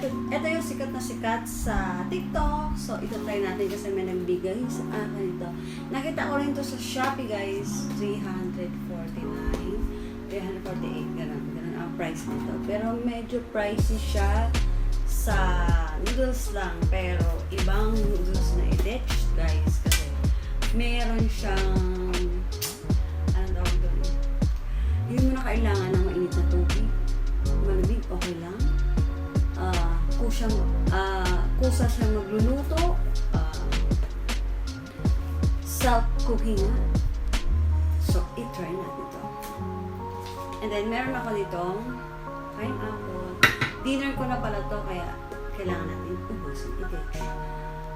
ito yung sikat na sikat sa TikTok. So, ito try natin kasi may nagbigay sa akin ito. Nakita ko rin ito sa Shopee, guys. 348, ganun ang price nito. Pero medyo pricey siya sa noodles lang. Pero ibang noodles na i-ditch, guys. Kasi meron siyang hindi mo na kailangan ng mainit na tubig. Malamig, okay lang. Kusa siyang magluluto. Self-cooking nga. So, i-try natin ito. And then, meron ako ditong pineapple. Dinner ko na pala to, kaya kailangan natin ubusin i-ditch.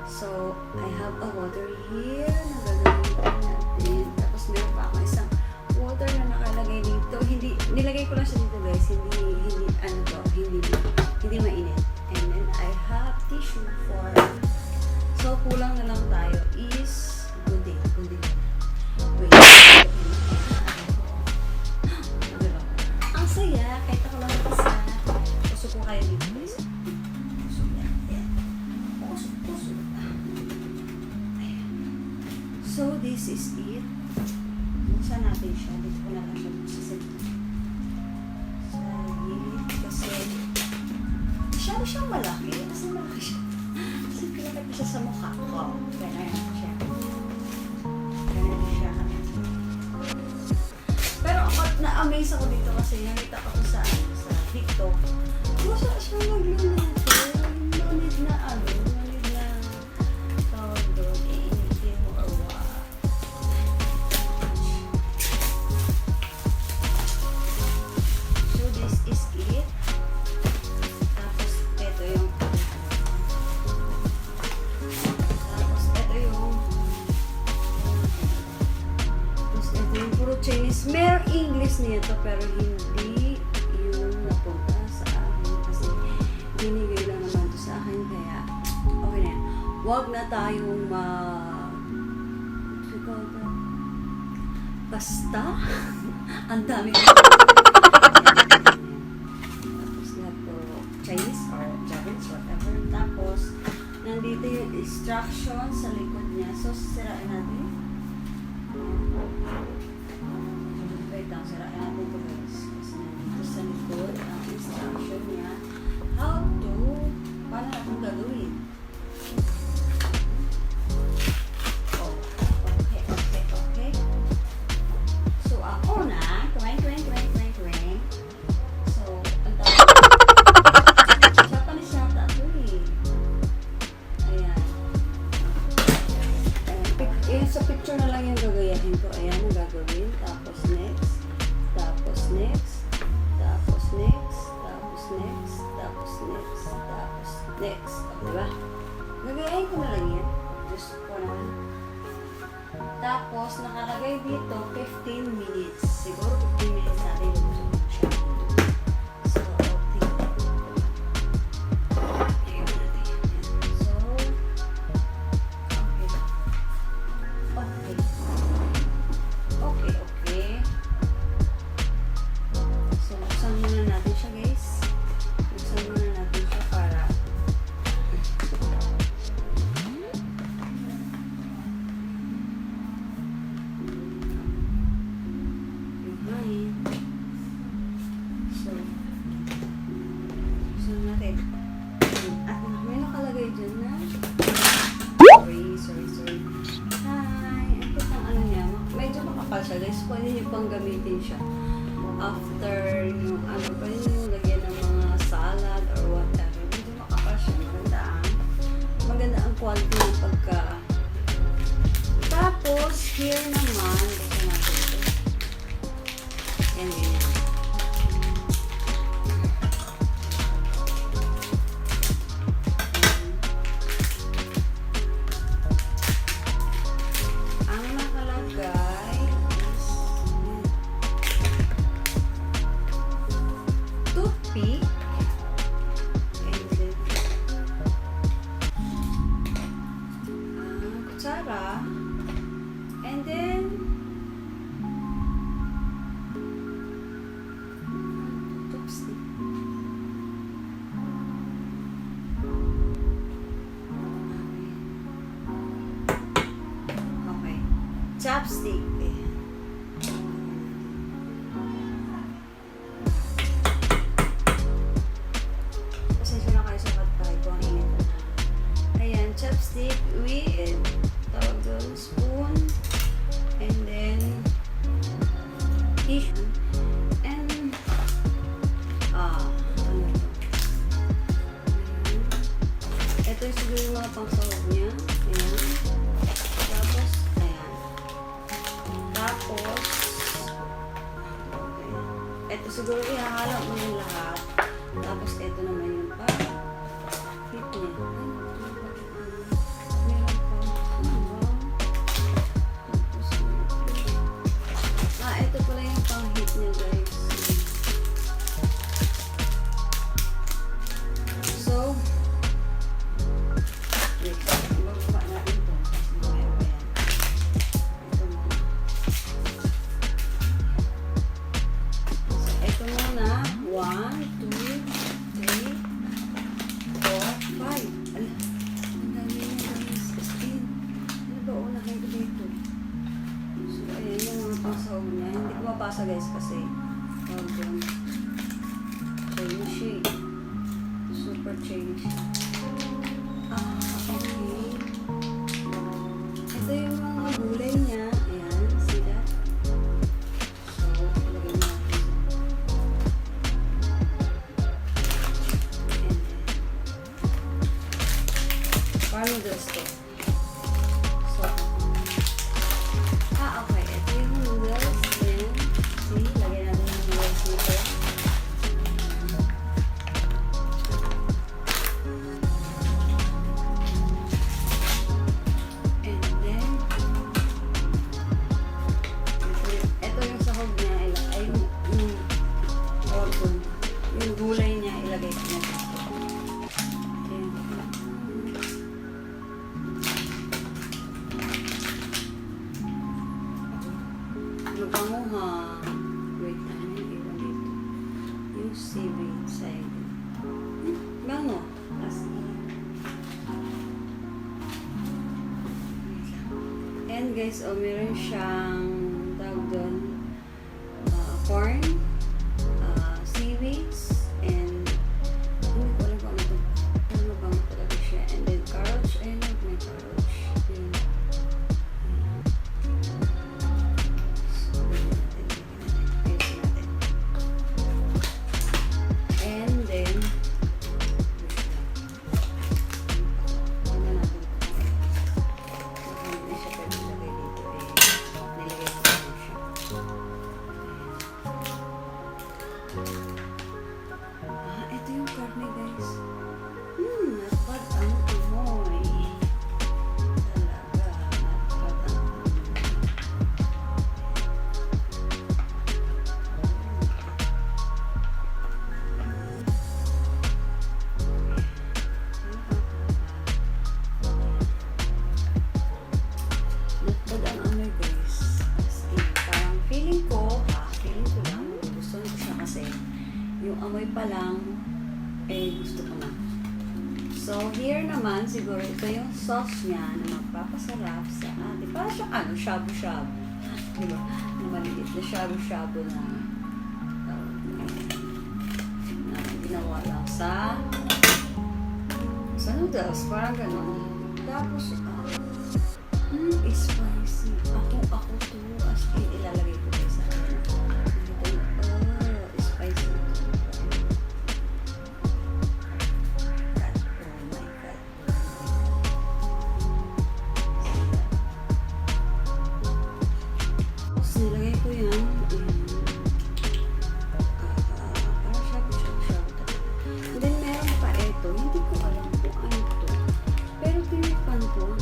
So, I have a water here na gagawin natin. Tapos, meron pa ako isang water na nakalagay dito. Nilagay ko lang siya dito, guys. Hindi mainit. And then I have tissue for, so kulang na lang tayo is kundi. Wait. Ang saya, kahit ako lang isa. Puso ko kayo dito, guys. Puso yan. Puso. Ayan. So this is it. Buksan natin siya. Dito ko na lang siya buksan. Kasi masyado siyang malaki. Kasi malaki siya. Kasi pinakita siya sa mukha ko. Ganyan siya. Pero ako, na-amaze ako dito kasi nakita ko sa TikTok. Masya siya magluluto. No need na tawag doon. Iinitin mo or what. So this is it. Chinese. Merong English nito pero hindi yun napunta sa akin kasi binigay lang naman ito sa akin kaya okay na yan. Huwag na tayong basta ang dami tapos na to Chinese or Japanese whatever. Tapos nandito yung instruction sa likod niya. So sirain natin. Sirain natin ito, guys. Kasi nandito sa likod ang instruction niya how to, paano natin gagawin. Okay. So, ako na, tweng. So, ang tawag. Japanese yata ito eh. Ayan. Sa picture na lang yung gagayahin ko. Ayan ang gagawin. Tapos next. Diba? Gagayahin ko na lang yan. Just ko na. Tapos, nakalagay dito 15 minutes. Siguro 15 minutes natin yung siya. So, okay. So, buksan muna natin siya, guys. Buksan muna natin siya para at may nakalagay dyan na sorry. Hi! Ito pang ano niya. Medyo makapal siya, guys. Pwede niyo pang gamitin siya. After yung pwede niyo lagyan ng mga salad or whatever. Medyo makapal siya. Maganda ang quality ng pagka. Tapos, here naman, basta natin ito. Yan, ganyan. Toothpick and then kutsara and then chopstick. Ayan. Pasensya na kayo sa patay ko. Ang init na. Ayan, chopstick with tawag doon, spoon. And then tissue. And ano ito? Ito yung siguro yung mga pangsahog niya. Ayan. Tapos, ayan. Tapos, okay. Ito siguro ihahalo mo yung lahat. Tapos, ito naman yung hip niya. Meron pa. Tapos, ito pala yung pang-hip niya, guys. So, wait. Ibababa natin ito. Ito muna. 1, 2, 3, 4, 5. Ala, ang dami na guys. 16. Ano ba unahin ko dito? So, ayan yung mga pasahog niya. Hindi ko mapasa guys kasi chain siya. Super chain siya. Okay. Ito yung mga gulay niya. Ayan, see that? So, ilagay natin. Parang noodles to. So, okay. Ito yung noodles. Then, see, lagay natin yung noodles dito. And then, ito yung sahog niya. Ay, yung gulay niya, ilagay ko niya dito. Mabango ha. Wait, ano yung ilan dito? Yung seaweed side. Bango. As in. And guys, meron siyang tawag doon, corn, seaweeds, and hindi ko alam kung ano ito. Ano mabango talaga siya. And then carrots. Ayun, may carrots. Ito yung karne guys. Napad ang amoy. Talaga, napad ang amoy. Napad ang amoy guys. As in, parang feeling ko lang, gusto ko siya kasi yung amoy pa lang, gusto ko na. So, here naman, siguro ito yung sauce niya na magpapasarap sa atin. Para siyang shabu-shabu. Diba? Na maliit na shabu-shabu na ginawa lang sa noodles. Parang ganun. Tapos, spicy. Ako to. As in, ilalagay ko kayo sa akin. Spicy. Nilagay ko yan. Parang shabu-shabu talaga. And then, meron pa ito. Hindi ko alam kung ano ito. Pero tinikpan ko.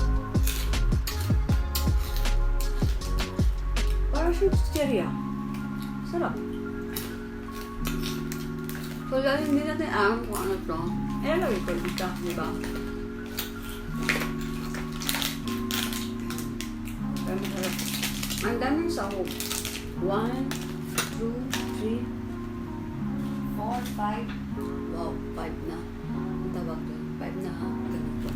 Parang chicheria. Sarap. So, dahil hindi natin alam kung ano ito. Ilalagay ko dito. Diba? Pero masarap. Ang daming sahog. 1, 2, 3, 4, 5. Wow, 5 na. Ang tawag doon. 5 na ha. Ganito.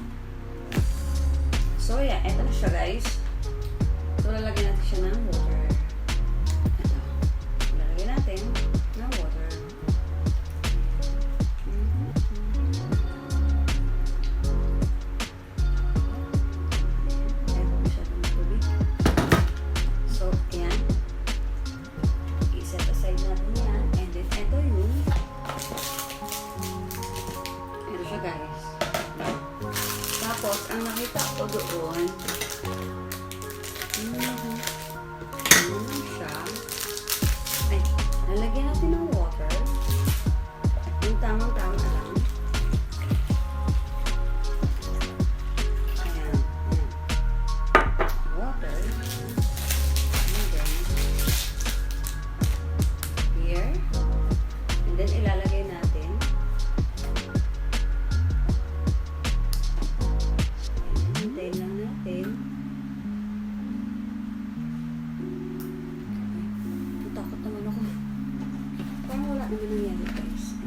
So, yeah. Eto na siya, guys. So, lalagyan natin siya ng water. Ito. Lalagyan natin ng water. Ito siya ng tubig. So, ayan. I-set aside natin yan. And then, ito yung ito siya, guys. Tapos, ang nakita ko doon, siya. Ay, lalagyan natin ng water. Yung tamang-tama lang. Ayan. Ayan. Water. And then, here. And then, ilalagay natin. Hintayin lang natin. Takot naman ako. Parang wala naman nangyari, guys.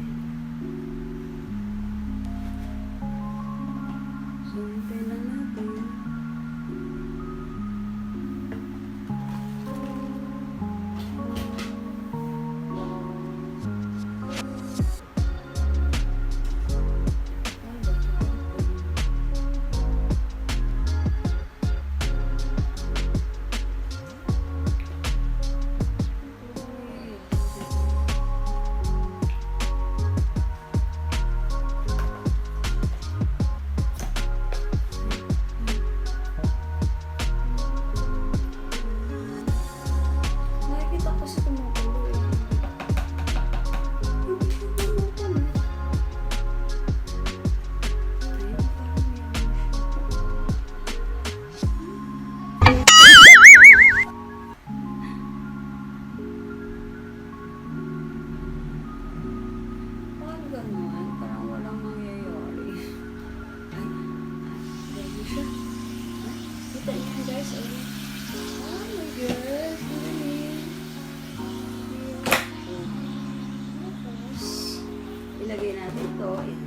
So, hintayin lang natin. Nakikita ko sa tumutulo eh. Hindi siya tumutulo. Ayun, parang meron siya. Parang ganon. Parang walang nangyayari. Ay, ganyan siya. Ay, kita niyo guys. Ay, oh my God. Tapos, ilagay natin ito. Ayan.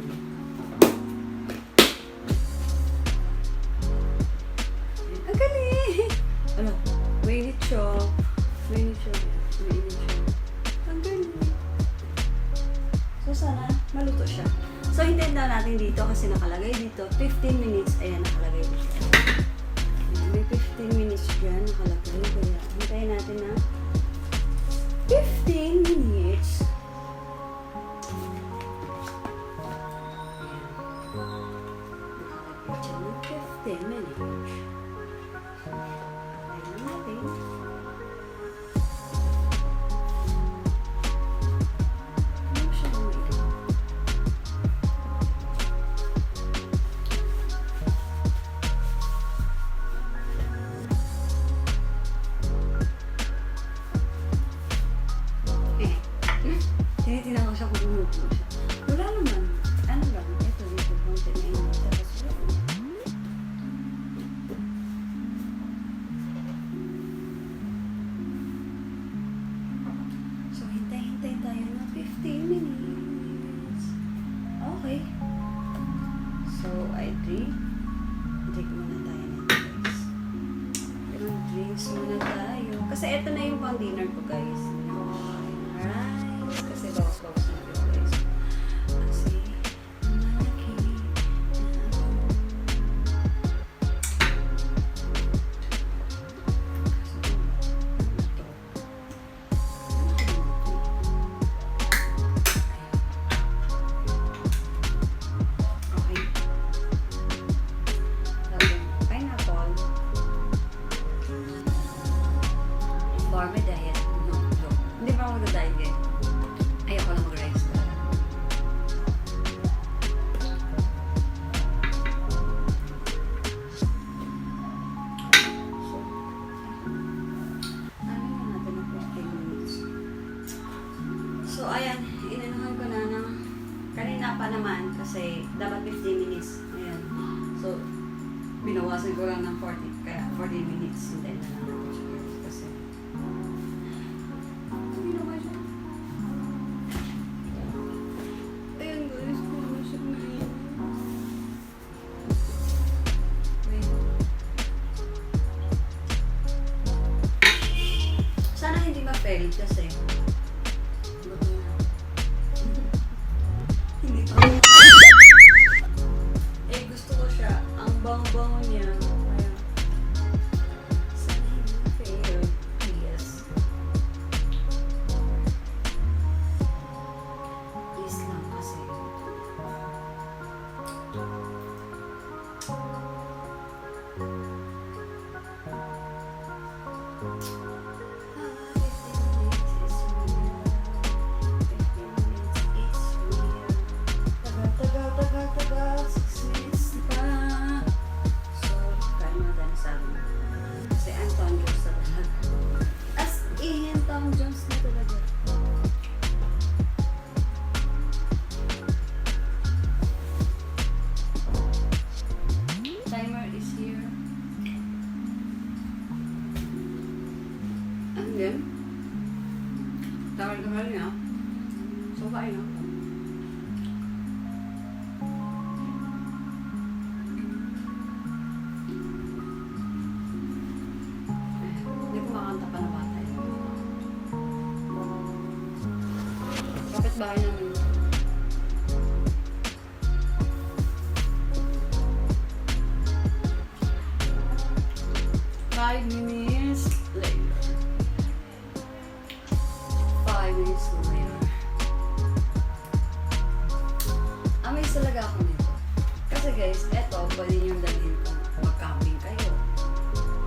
Ang galing! Ano? Mainit siya. Mainit siya. Mainit siya. Ang galing. So, sana maluto siya. So, hintayin daw natin dito kasi nakalagay dito 15 minutes. Ayan, nakalagay dito. Ayan, may 15 minutes dyan nakalagay. Kaya, hintayin natin na 15 minutes. Nakalagay dyan ng 15 minutes. Hintayin lang natin. Ano siya umiinom? Tinitingnan ko siya kung umupo siya. Wala naman. Ano lang, ito dito. Konti na yun. Tapos wala. So, hintay-hintay tayo ng 15 minutes. Okay. So, I drink. Drink muna tayo nito, guys. Drinks muna tayo. Kasi ito na yung pang dinner ko, guys. Rice. Kasi bawas-bawas na yun, guys. Kasi malaki na ako. Okay. Pineapple. For my diet. No. Hindi pa ako mag-diet eh. Ayoko lang mag-rice talaga. So, ano na natin ng 15 minutes. So, ayan. Inanuhan ko na ng kanina pa naman kasi dapat 15 minutes. Ayan. So, binawasan ko lang ng 40. Kaya 40 minutes. Hintayin na lang natin siya. Kasi, ginawa siya. Ayan guys, kung siya na wait. Solid kasi. Buto na. Hindi pa. Eh, gusto ko siya. Ang bango-bango niya. Kaya, sana hindi fail. Yes. Please lang kasi. Tagal, success pa. So, kaya mo tayo sabi mo. Kasi Anton Jones na talaga. As in, Tom Jones na talaga. Timer is here. And then, tagal niya. So, kain na. Hindi ko makanta pa na bata yun. Kapit bahay namin. Five minutes later. 5 minutes later. Amaze talaga ako nito. Kasi guys, eto, pwede nyo dalhin kung mag-camping kayo.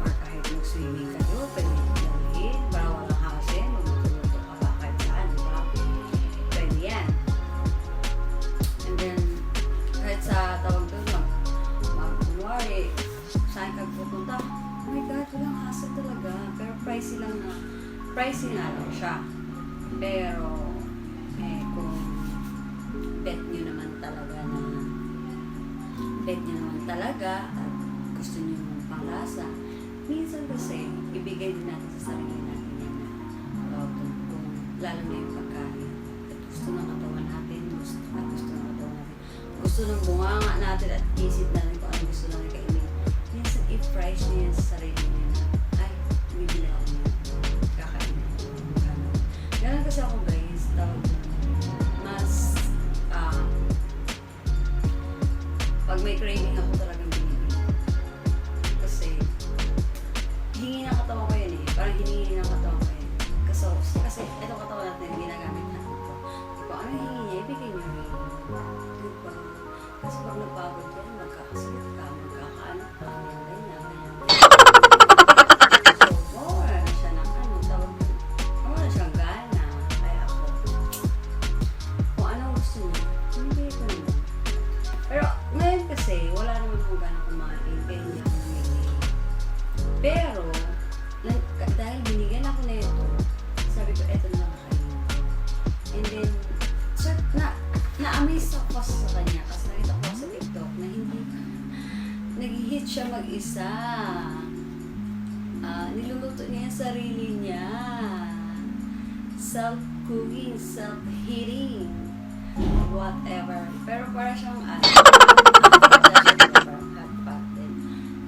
Or kahit mag-swimming kayo, pwede nyo dalhin para walang hassle, magluto ka ba kahit saan, di ba? Pwede yan. And then, kahit sa tawag doon, kunwari, saan ka pupunta? Oh my God, walang hassle talaga. Pero pricey nga lang siya. Pero, kung bet nyo naman talaga at gusto nyo ng panglasa, minsan kasi, ibigay din natin sa sarili natin yan na kung lalo na yung pagkain. At gusto ng katawan natin, gusto ng bunganga natin at isip natin kung ano gusto natin kainin. Minsan, i-price nyo yan sa sarili nyo na, ay, bibili ako nyo. Kakain ako. Ganun kasi ako guys, mas pag may craving ako talagang binibili. Kasi hingi ng katawan ko yan eh. Parang hiningi ng katawan ko yan. Kasi itong katawan natin ginagamit natin ito. Kung ano hihingi niya, ibigay niyo rin. Diba? Kasi pag napagod yan, magkakasakit ka, magkakaano ka, ganyan. So, wala na siya ng wala na siyang gana. Kaya ako, kung anong gusto niya, hindi ko naman. Pero ngayon kasi, wala naman akong gana kumain, kaya hindi ako namili. Pero, dahil binigyan ako na ito, sabi ko, eto na lang kayo. And then, na-amaze ako sa kanya kasi nakita ko sa TikTok na hindi nag-hit siya mag-isa. Niluluto niya yung sarili niya. Self-cooking, self-heating, whatever. Pero para siyang hot pot din.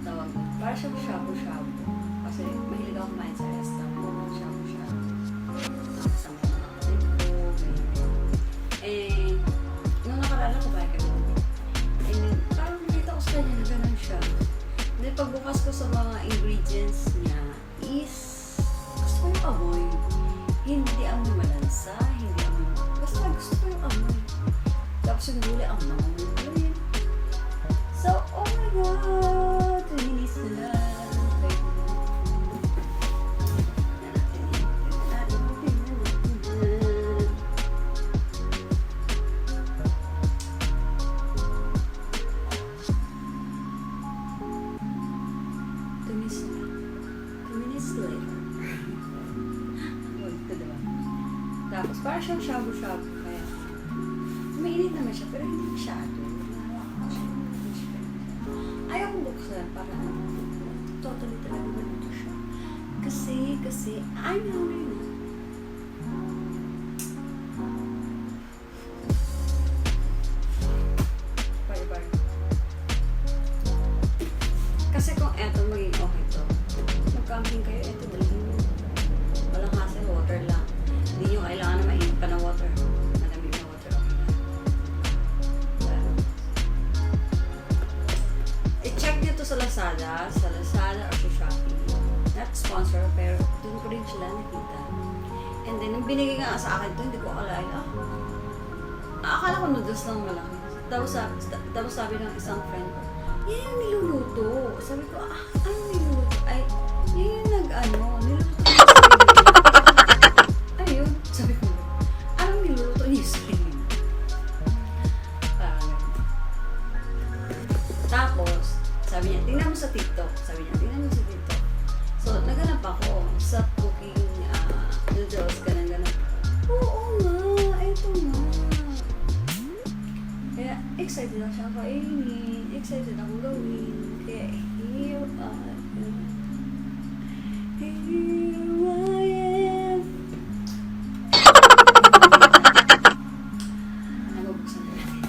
Tawag. Para siyang shabu-shabu. Kasi mahilig ako kumain sa restaurant. Shabu-shabu. Kasama ko mga kapatid ko. Nung nakaraan ko kaya kami. Parang nakita ko sa kanya na ganun siya. Then pagbukas ko sa mga ingredients niya is gusto ko yung amoy. Hindi amoy malansa, hindi amoy. Basta gusto ko yung amoy. Tapos yung gulay, ang amoy. So, oh my God! Linis na lang. Tapos parang siyang shabu-shabu kaya mainit naman siya pero hindi masyado. Ayaw kong buksan para totally talaga ganito siya. Kasi I'm hungry na. Bye-bye. Kasi kung eto maging okay to, mag-camping kayo, eto dalhin mo. Walang hassle, water lang. sila sa Lazada or sa Shopee. Not sponsor, pero doon ko rin sila nakita. And then, nung binigay nga sa akin to, hindi ko akalain, akala ko noodles lang malaki. Tapos sabi ng isang friend ko, yan yung niluluto. Sabi ko, ano niluluto? Ay, yan yung niluluto niya sa ayun, sabi ko, anong niluluto niya sa Tapos, sabi niya, tingnan mo sa TikTok. So, naganap ako sa cooking noodles, ganun. Oo nga, ito nga. Kaya, excited ako siya kainin. Excited ako gawin. Kaya, here I am. Nabubuksan ko natin.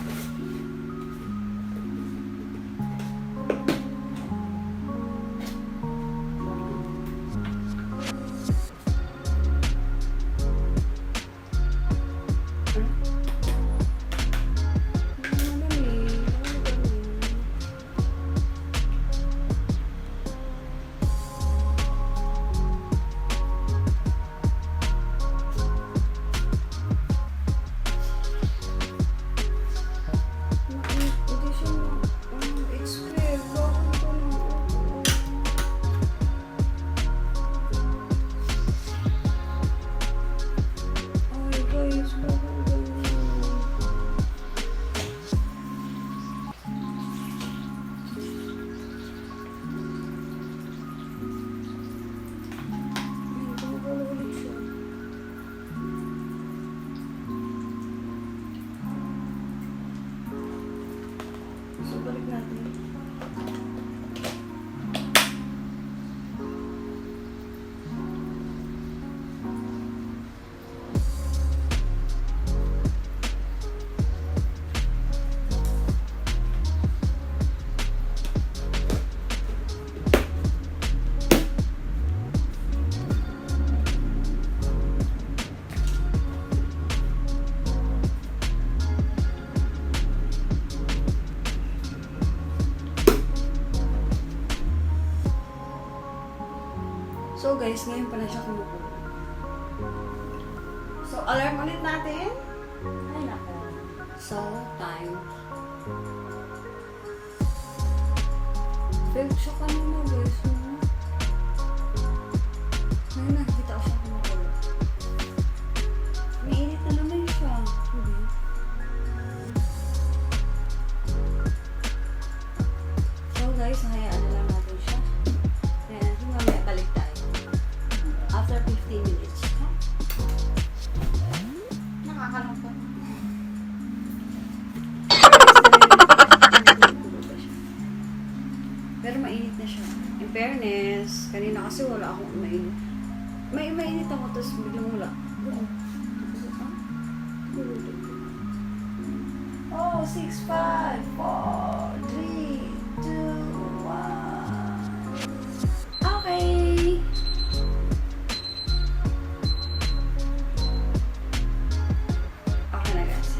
So, balik natin. So guys, ngayon pala siya kumukulo. So, alarm ulit natin. Ay nako. So, time. Failed siya kanina guys. Ngayon nakikita ko siya kumukulo. Mainit na naman siya. Hindi. So guys, hayaan na lang natin siya. Kaya mamaya balik tayo. After 15 minutes. Nakakalungkot. Pero mainit na siya. In fairness, kanina kasi wala akong mainit. Mainit ako, tapos biglang wala. Oh, 6, 5, 4, 3, 2, 1. Okay. Okay na guys.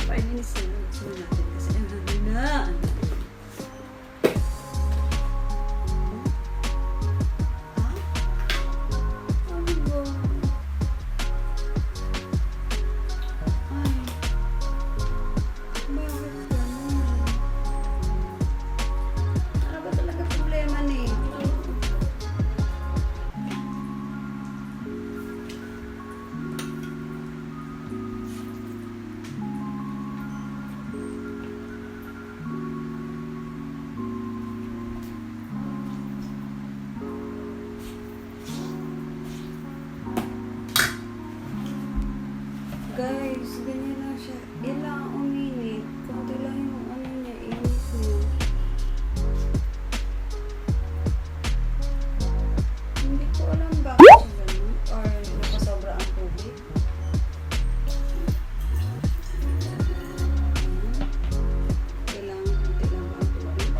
5 minutes na lang. Sunod natin kasi ang hangin na. Guys, ganyan lang siya. Ilang uminit. Kunti lang yung ano niya, init niya. Hindi ko alam bakit siya ganun. Or nakasobra ang tubig. Kailangan kunti lang ang tubig.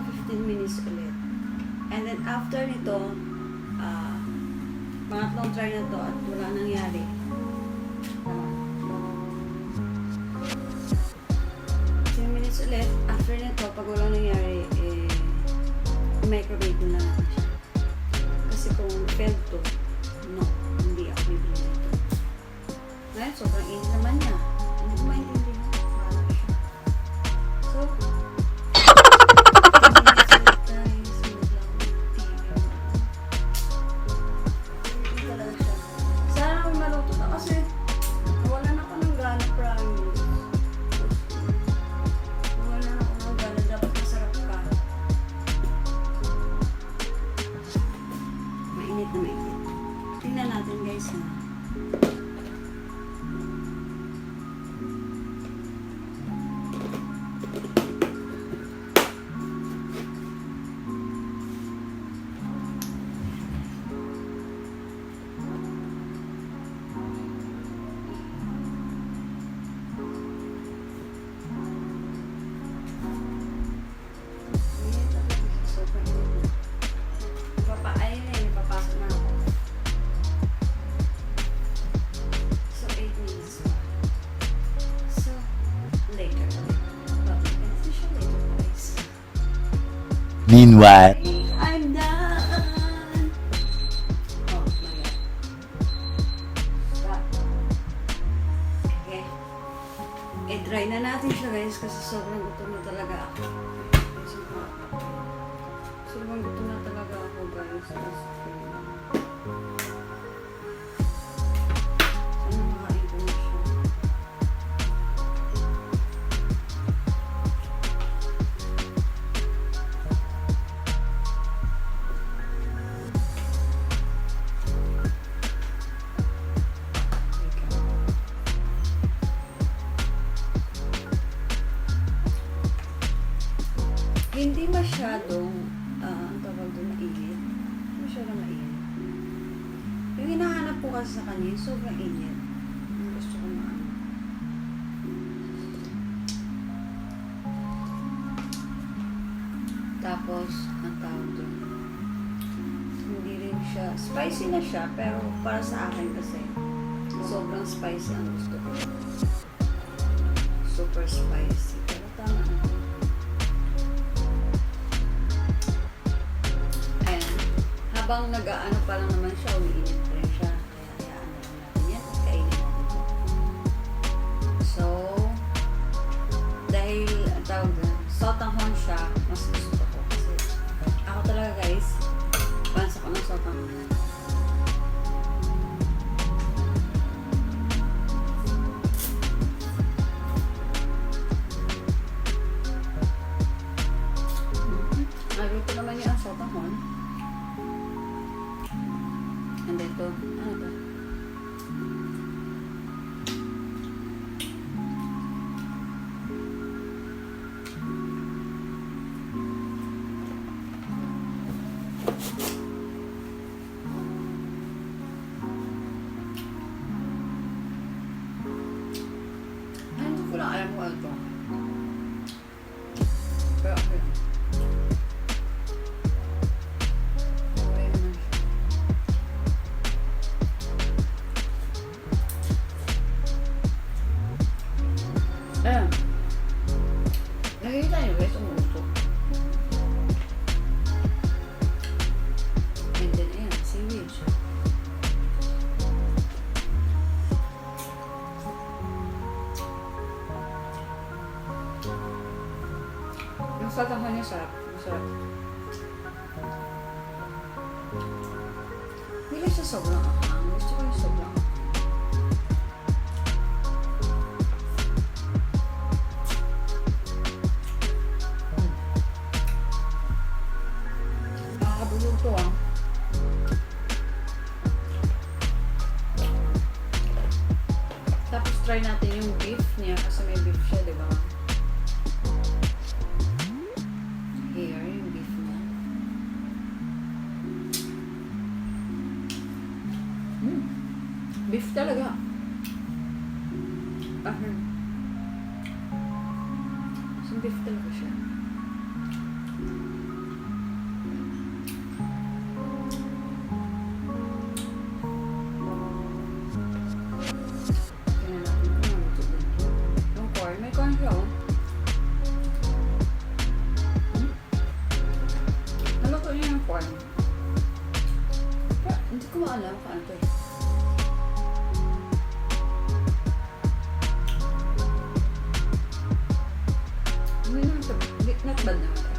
15 minutes ulit. And then after nito, pangatlong try na to at wala nangyari. 10 minutes ulit. After nito, pag wala nangyari, microwave ko na lang siya. Kasi kung failed to, no, hindi ako bibili nito. Ngayon, sobrang init naman niya. Hindi ko maintindihan. Bahala siya. So, tingnan natin guys ha. Meanwhile, I'm done. Oh my God. Stop. Okay. I-try na natin siya guys kasi sobrang gutom na talaga ako. Sobrang gutom na talaga ako guys. Sana makain ko na siya. Hindi masyadong, ang tawag doon, mainit. Hindi masyadong mainit. Yung hinahanap ko kasi sa kanya, sobrang init. Yung gusto ko na. Tapos, ang tawag doon, hindi rin siya, spicy na siya, pero para sa akin kasi, sobrang spicy ang gusto ko. Super spicy. Pero tama na. Habang nag-aano pa lang naman siya, umiinit pa rin siya. Kaya hayaan na lang natin yan at kainin natin. So, dahil ang tawag doon, sotanghon siya, mas gusto ko. Kasi ako talaga guys, fans ako ng sotanghon. Naluto naman yung sotanghon. And then ito, ano ba? Hindi ko lang alam kung ano ito. Pero okay. Ayan. Nakikita niyo guys, umuusok. And then, ayan, seaweed siya. Yung sotanghon niya sarap. Masarap. Hindi siya sobrang akang. Gusto ko yung sobrang akang. Nakakabulog to ah. Tapos try natin yung beef niya kasi may beef siya, di ba? Here, yung beef niya. Beef talaga. Beef talaga siya. bad naman tayo.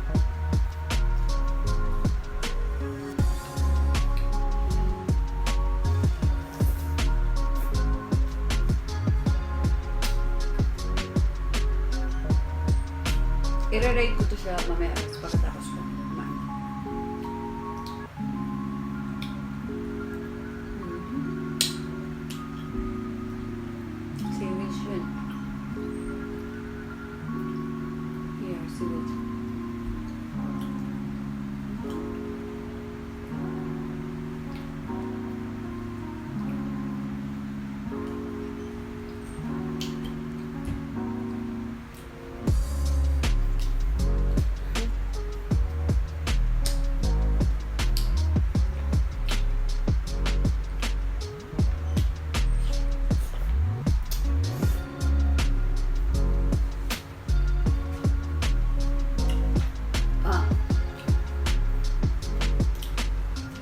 I-rate ko to siya mamaya pagkatapos ko kumain. Seaweed shrimp. Here, seaweed.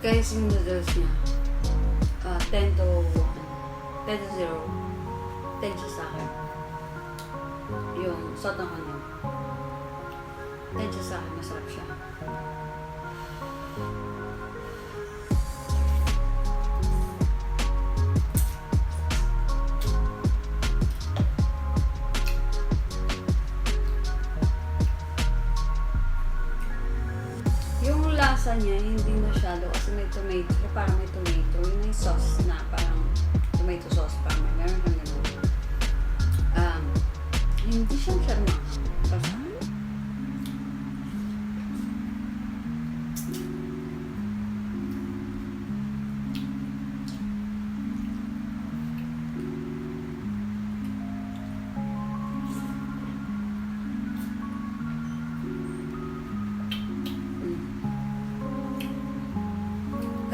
Guys, yung noodles niya, 10 to 0, 10 siya sa akin. Yung sotong kanya, 10 siya sa akin, masarap siya. Yung lasa niya, hindi masyado kasi may tomato, parang may tomato. Yung may sauce na parang tomato sauce, parang may meron kang ganun. Hindi siya masyado parang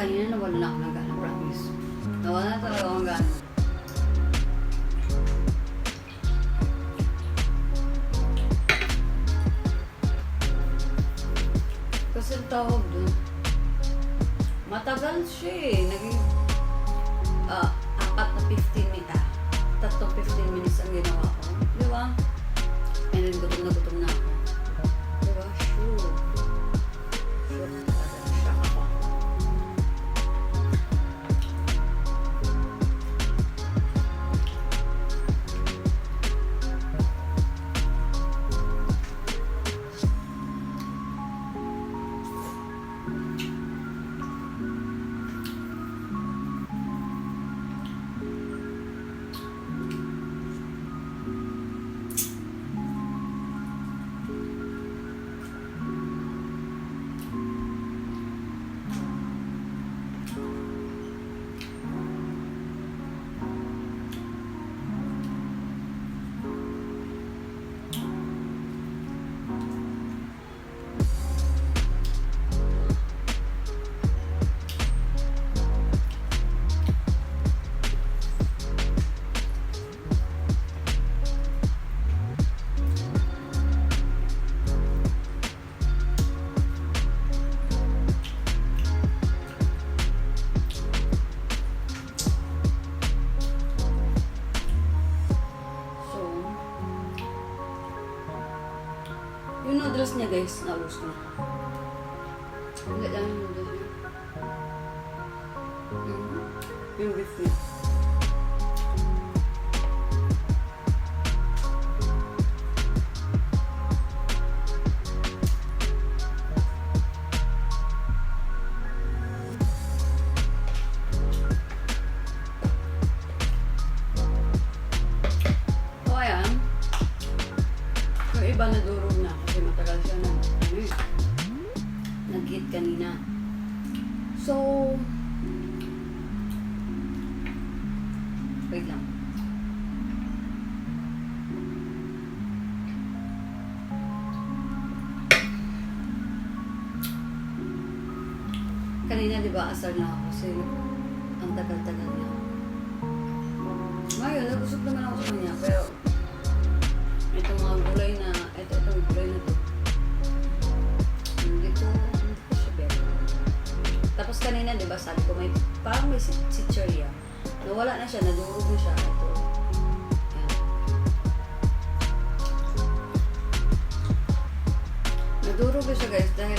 kanina nawala na ako ng gana, promise. Nawala na talaga akong gana. Kasi ang tawag dun, matagal siya eh. Naging 15 minutes. Tatlong 15 minutes ang ginawa ko. Di ba? And then gutom na ako. Di ba? Sure. Sure talaga. Shock ako. Yung noodles niya guys, naubos ko na. Hindi lang yung noodles niya. Yung beef niya. So ayan. Yung iba nadurog na kasi matagal siya na nag-hit kanina. So, wait lang. Kanina di ba asar na ako kasi ang tagal-tagal niya. Ngayon, nagusog naman ako sa kanya pero itong mga gulay na, itong gulay na to, hindi ko siya beto. Tapos kanina, di ba, sabi ko, may, parang may chichirya. Nawala na siya, nadurog na siya. Ito. Yan. Nadurog ko siya guys dahil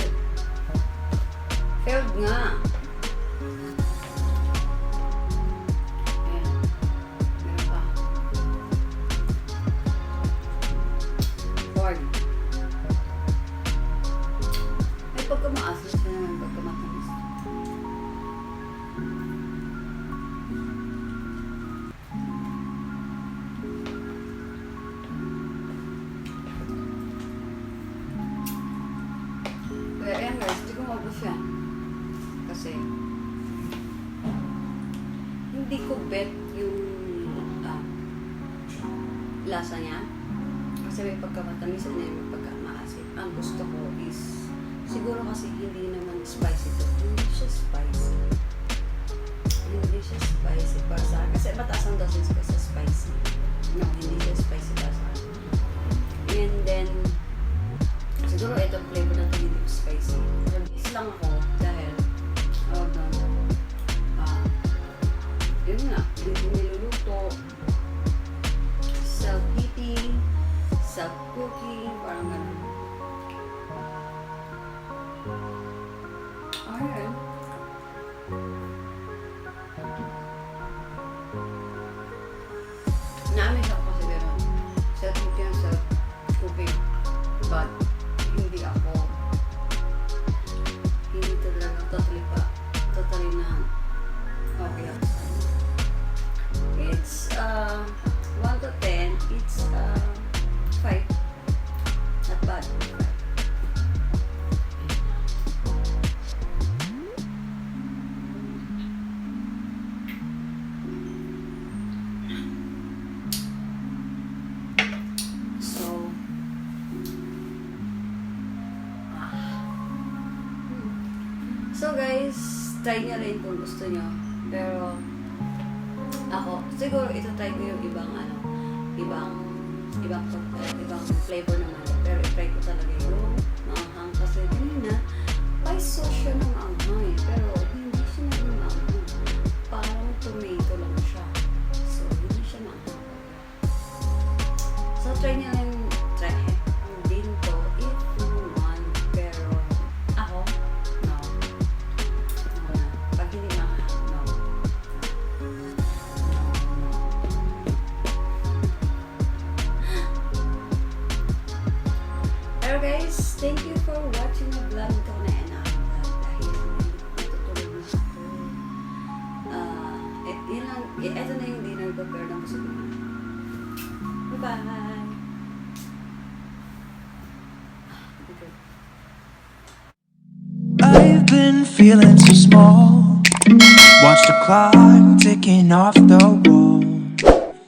failed nga. Ayan. Meron pa. Corn. May pagkamaasin siya naman, pagkamatamis. Kaya ayan guys, hindi ko maubos yan. Kasi hindi ko bet yung lasa niya. Kasi may pagkamatamis na may pagkamaasim. Ang gusto ko is, siguro kasi hindi naman spicy to. Hindi siya spicy. Hindi siya spicy para sa akin. Kasi mataas ang doses ko sa spicy. No, hindi siya spicy para sa akin. And then, siguro ito flavor na ito hindi ko spicy. Nag-is lang ako dahil yun nga, hindi ko niluluto, self-eating, self-cooking, parang gano'n. Alright. Naamin ako kasi gano'n. Self-eating, self-cooking. But, hindi ako. Hindi talaga totally na okay ako sa kanya. It's 1 to 10, it's 5. Not bad. So guys, try nyo rin kung gusto nyo. Pero ako, siguro ito try ko yung ibang flavor naman. Pero i-try ko talaga yung maanghang kasi kanina, may sauce siya ng maanghang eh. Pero hindi siya na maanghang. Parang tomato lang siya. So, hindi siya maanghang. So, try nyo rin, din to if you want. Pero ako, no. Pag hindi maanghang, no. Pero guys, thank you for watching the vlog ito na dahil natutulog na ako. Ito na yung dinner ko pero nabusog na. Bye-bye! I've been feeling so small. Watch the clock ticking off the wall.